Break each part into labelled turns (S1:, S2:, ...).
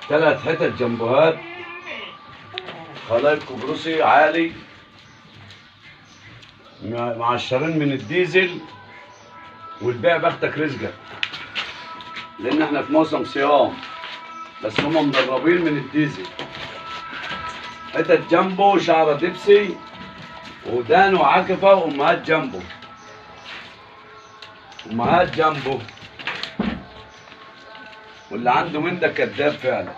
S1: ثلاث حتت جنبوهات، خلايط قبرصي عالي معشرين من الديزل، والبيع بختك رزقك، لان احنا في موسم صيام، بس هم مدربين من الديزل. حتت جنبه شعره دبسي ودان وعكفه، وامهات جنبه، امهات جنبه. واللي عنده من ده كذاب فعلا.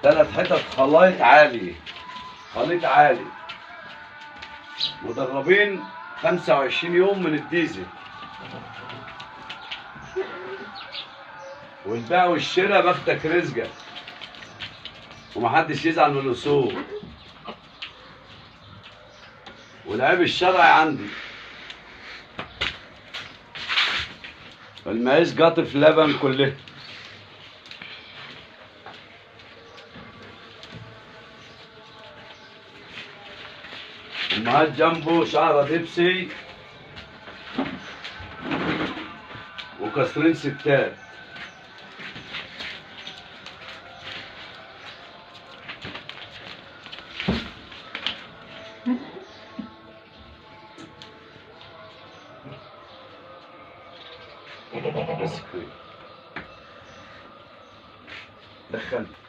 S1: ثلاث حتت خلايط عالي، خليط عالي، مدربين 25 يوم من الديزل. والبيع والشراء بختك رزقك، ومحدش يزعل من الاصول. والعيب الشرعي عندي المعيش قاطف لبن كله. امهات جنبه شعره دبسي وكسرين ستات. بس كده دخلت